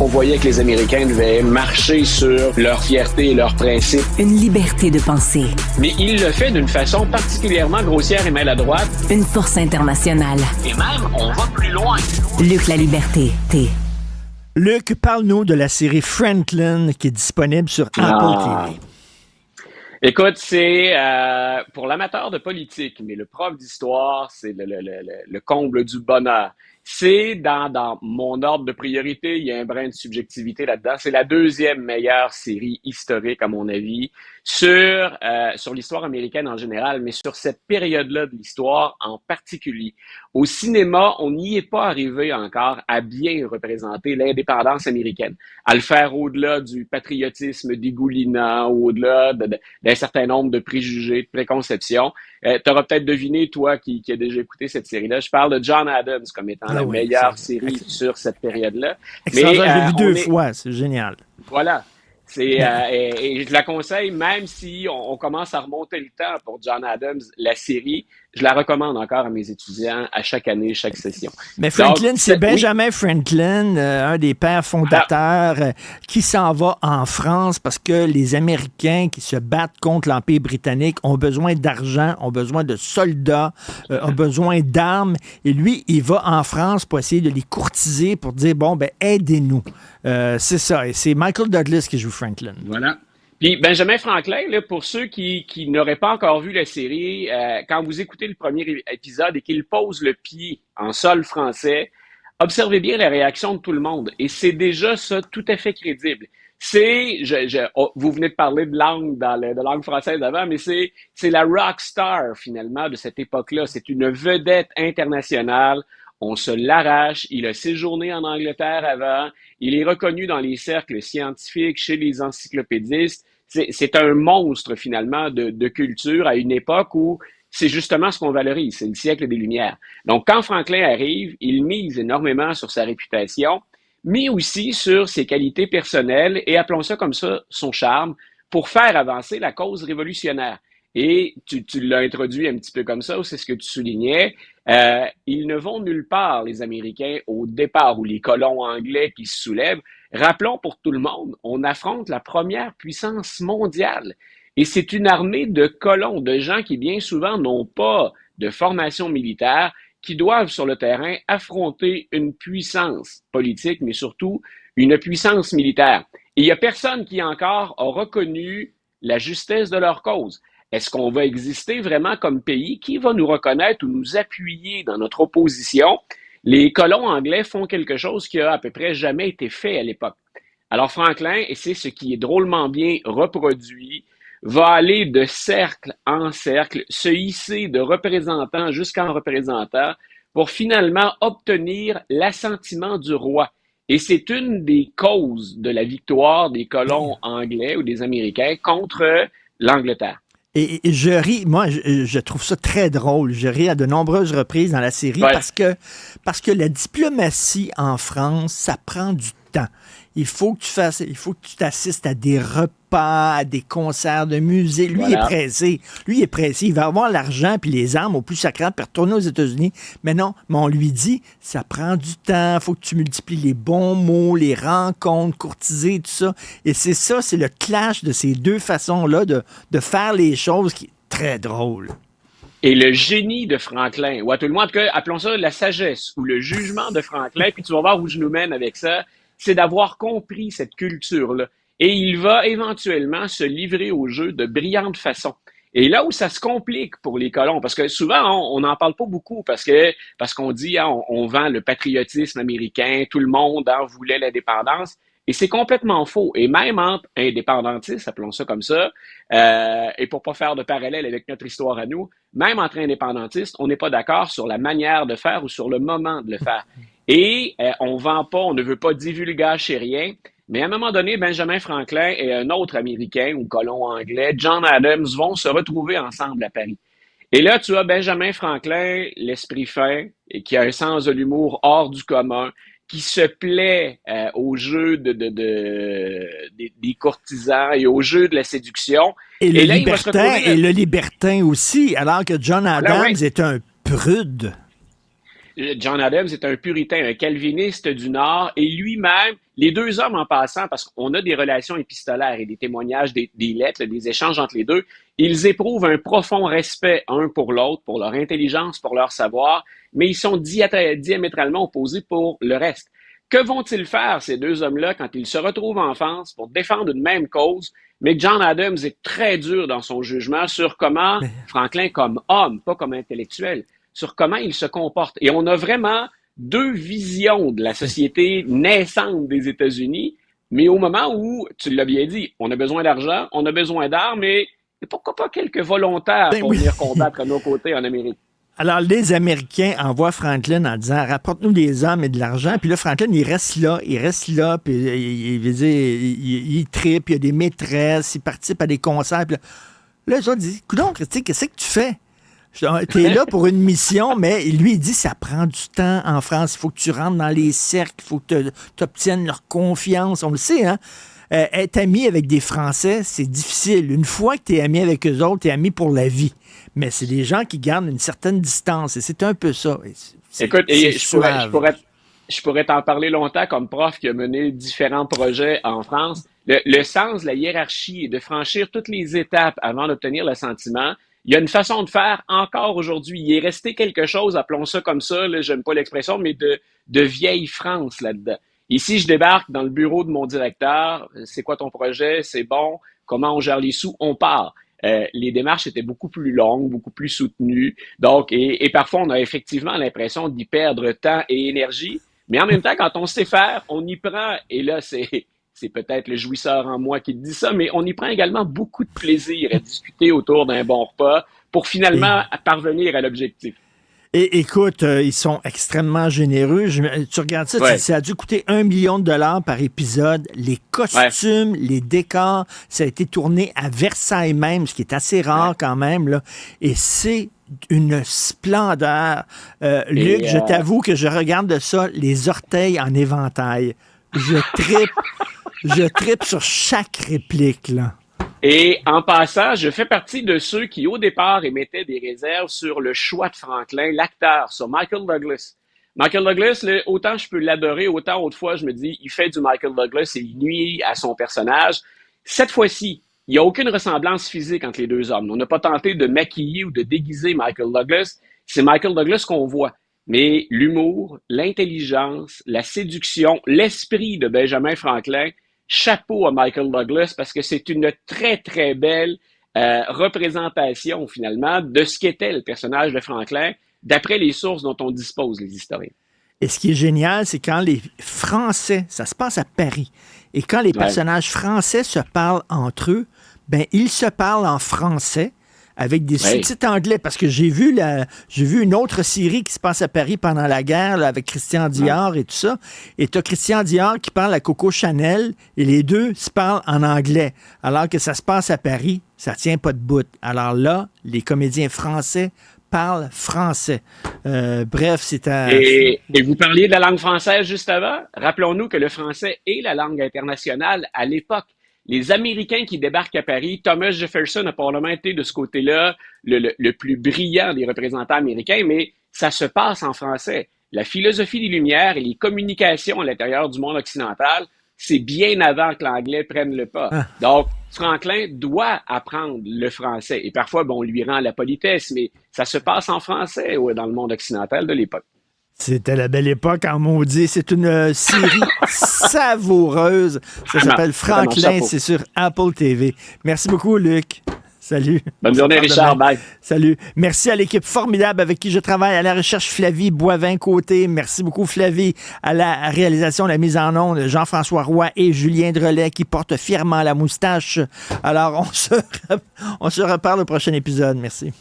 On voyait que les Américains devaient marcher sur leur fierté et leurs principes. Une liberté de penser. Mais il le fait d'une façon particulièrement grossière et maladroite. Une force internationale. Et même, on va plus loin. Luc La Liberté, Luc, parle-nous de la série Franklin qui est disponible sur Apple TV. Écoute, c'est pour l'amateur de politique, mais le prof d'histoire, c'est le comble du bonheur. C'est dans mon ordre de priorité, il y a un brin de subjectivité là-dedans. C'est la deuxième meilleure série historique, à mon avis, sur l'histoire américaine en général, mais sur cette période-là de l'histoire en particulier. Au cinéma, on n'y est pas arrivé encore à bien représenter l'indépendance américaine, à le faire au-delà du patriotisme dégoulinant, au-delà d'un certain nombre de préjugés, de préconceptions. Tu auras peut-être deviné, toi, qui as déjà écouté cette série-là, je parle de John Adams comme étant la meilleure série sur cette période-là. Mais j'ai vu deux fois, c'est génial. Voilà. Et je la conseille, même si on commence à remonter le temps pour John Adams, la série, je la recommande encore à mes étudiants à chaque année, chaque session. Mais Franklin, c'est Benjamin Franklin, un des pères fondateurs, qui s'en va en France parce que les Américains qui se battent contre l'Empire britannique ont besoin d'argent, ont besoin de soldats, ont besoin d'armes. Et lui, il va en France pour essayer de les courtiser, pour dire, bon, ben aidez-nous. C'est ça. Et c'est Michael Douglas qui joue Franklin. Voilà. Puis Benjamin Franklin, là, pour ceux qui n'auraient pas encore vu la série, quand vous écoutez le premier épisode et qu'il pose le pied en sol français, observez bien la réaction de tout le monde. Et c'est déjà ça tout à fait crédible. Vous venez de parler de langue de langue française avant, mais c'est la rock star finalement de cette époque-là. C'est une vedette internationale. On se l'arrache. Il a séjourné en Angleterre avant. Il est reconnu dans les cercles scientifiques, chez les encyclopédistes. C'est un monstre, finalement, de culture à une époque où c'est justement ce qu'on valorise. C'est le siècle des Lumières. Donc, quand Franklin arrive, il mise énormément sur sa réputation, mais aussi sur ses qualités personnelles et, appelons ça comme ça, son charme, pour faire avancer la cause révolutionnaire. Et tu l'as introduit un petit peu comme ça, c'est ce que tu soulignais. Ils ne vont nulle part, les Américains, au départ, ou les colons anglais qui se soulèvent. Rappelons pour tout le monde, on affronte la première puissance mondiale. Et c'est une armée de colons, de gens qui bien souvent n'ont pas de formation militaire, qui doivent sur le terrain affronter une puissance politique, mais surtout une puissance militaire. Et il n'y a personne qui encore a reconnu la justesse de leur cause. Est-ce qu'on va exister vraiment comme pays? Qui va nous reconnaître ou nous appuyer dans notre opposition? Les colons anglais font quelque chose qui a à peu près jamais été fait à l'époque. Alors Franklin, et c'est ce qui est drôlement bien reproduit, va aller de cercle en cercle, se hisser de représentant jusqu'en représentant pour finalement obtenir l'assentiment du roi. Et c'est une des causes de la victoire des colons anglais ou des Américains contre l'Angleterre. Et je ris, moi, je trouve ça très drôle. Je ris à de nombreuses reprises dans la série parce que la diplomatie en France, ça prend du temps. Il faut que tu t'assistes à des repas, à des concerts de musée. Lui, il est pressé. Il va avoir l'argent puis les armes au plus sacré puis retourner aux États-Unis. Mais non, on lui dit, ça prend du temps. Il faut que tu multiplies les bons mots, les rencontres, courtiser, tout ça. Et c'est le clash de ces deux façons-là de faire les choses qui est très drôle. Et le génie de Franklin, ou à tout le monde, appelons ça la sagesse ou le jugement de Franklin, puis tu vas voir où je nous mène avec ça, c'est d'avoir compris cette culture-là. Et il va éventuellement se livrer au jeu de brillante façon. Et là où ça se complique pour les colons, parce que souvent, on n'en parle pas beaucoup, parce qu'on dit, on vend le patriotisme américain, tout le monde voulait l'indépendance. Et c'est complètement faux. Et même entre indépendantistes, appelons ça comme ça, et pour pas faire de parallèle avec notre histoire à nous, même entre indépendantistes, on n'est pas d'accord sur la manière de faire ou sur le moment de le faire. Et on vend pas, on ne veut pas divulgacher rien. Mais à un moment donné, Benjamin Franklin et un autre Américain ou colon anglais, John Adams, vont se retrouver ensemble à Paris. Et là, tu as Benjamin Franklin, l'esprit fin, et qui a un sens de l'humour hors du commun, qui se plaît au jeu des courtisans et au jeu de la séduction. Et le libertin aussi, alors que John Adams est un prude. John Adams est un puritain, un calviniste du Nord, et lui-même, les deux hommes en passant, parce qu'on a des relations épistolaires et des témoignages, des lettres, des échanges entre les deux, ils éprouvent un profond respect un pour l'autre, pour leur intelligence, pour leur savoir, mais ils sont diamétralement opposés pour le reste. Que vont-ils faire, ces deux hommes-là, quand ils se retrouvent en France pour défendre une même cause, mais que John Adams est très dur dans son jugement sur comment Franklin, comme homme, pas comme intellectuel, sur comment il se comporte. Et on a vraiment deux visions de la société naissante des États-Unis, mais au moment où, tu l'as bien dit, on a besoin d'argent, on a besoin d'armes, mais pourquoi pas quelques volontaires pour venir combattre à nos côtés en Amérique? Alors, les Américains envoient Franklin en disant « Rapporte-nous des hommes et de l'argent ». Puis là, Franklin, il reste là, puis il tripe, il y a des maîtresses, il participe à des concerts. Puis là, les autres disent « Coudonc, Christy, qu'est-ce que tu fais? T'es là pour une mission, mais lui, il dit ça prend du temps en France. Il faut que tu rentres dans les cercles, il faut que tu obtiennes leur confiance. » On le sait, hein? Être ami avec des Français, c'est difficile. Une fois que tu es ami avec eux autres, tu es ami pour la vie. Mais c'est des gens qui gardent une certaine distance. Et c'est un peu ça. Écoute, je pourrais t'en parler longtemps comme prof qui a mené différents projets en France. Le sens de la hiérarchie et de franchir toutes les étapes avant d'obtenir le sentiment, il y a une façon de faire encore aujourd'hui. Il est resté quelque chose, appelons ça comme ça, là, j'aime pas l'expression, mais de vieille France là-dedans. Ici, je débarque dans le bureau de mon directeur. C'est quoi ton projet? C'est bon? Comment on gère les sous? On part. Les démarches étaient beaucoup plus longues, beaucoup plus soutenues. Donc, et parfois, on a effectivement l'impression d'y perdre temps et énergie. Mais en même temps, quand on sait faire, on y prend. Et là, c'est peut-être le jouisseur en moi qui dit ça, mais on y prend également beaucoup de plaisir à discuter autour d'un bon repas pour finalement parvenir à l'objectif. Et écoute, ils sont extrêmement généreux. Tu regardes ça, Ouais. ça a dû coûter $1 million par épisode. Les costumes, les décors, ça a été tourné à Versailles même, ce qui est assez rare quand même, là. Et c'est une splendeur. Luc, je t'avoue que je regarde de ça, les orteils en éventail. Je trippe sur chaque réplique, là. Et en passant, je fais partie de ceux qui, au départ, émettaient des réserves sur le choix de Franklin, l'acteur, sur Michael Douglas. Michael Douglas, là, autant je peux l'adorer, autant autrefois, je me dis, il fait du Michael Douglas et il nuit à son personnage. Cette fois-ci, il n'y a aucune ressemblance physique entre les deux hommes. On n'a pas tenté de maquiller ou de déguiser Michael Douglas. C'est Michael Douglas qu'on voit. Mais l'humour, l'intelligence, la séduction, l'esprit de Benjamin Franklin, chapeau à Michael Douglas parce que c'est une très, très belle représentation, finalement, de ce qu'était le personnage de Franklin, d'après les sources dont on dispose, les historiens. Et ce qui est génial, c'est quand les Français, ça se passe à Paris, et quand les personnages français se parlent entre eux, ben ils se parlent en français avec des sous-titres anglais, parce que j'ai vu une autre série qui se passe à Paris pendant la guerre, là, avec Christian Dior et tout ça, et tu as Christian Dior qui parle à Coco Chanel, et les deux se parlent en anglais, alors que ça se passe à Paris, ça tient pas de bout. Alors là, les comédiens français parlent français. Bref, c'est à... Et vous parliez de la langue française juste avant. Rappelons-nous que le français est la langue internationale à l'époque. Les Américains qui débarquent à Paris, Thomas Jefferson a probablement été de ce côté-là le plus brillant des représentants américains, mais ça se passe en français. La philosophie des Lumières et les communications à l'intérieur du monde occidental, c'est bien avant que l'anglais prenne le pas. Donc, Franklin doit apprendre le français. Et parfois, bon, on lui rend la politesse, mais ça se passe en français dans le monde occidental de l'époque. C'était la belle époque en maudit. C'est une série savoureuse. Ça s'appelle Franklin. C'est sur Apple TV. Merci beaucoup, Luc. Salut. Bonne journée, Richard. Bye. Salut. Merci à l'équipe formidable avec qui je travaille. À la recherche, Flavie Boivin-Côté. Merci beaucoup, Flavie. À la réalisation, la mise en onde, Jean-François Roy et Julien Drolet qui portent fièrement la moustache. Alors, on se reparle au prochain épisode. Merci.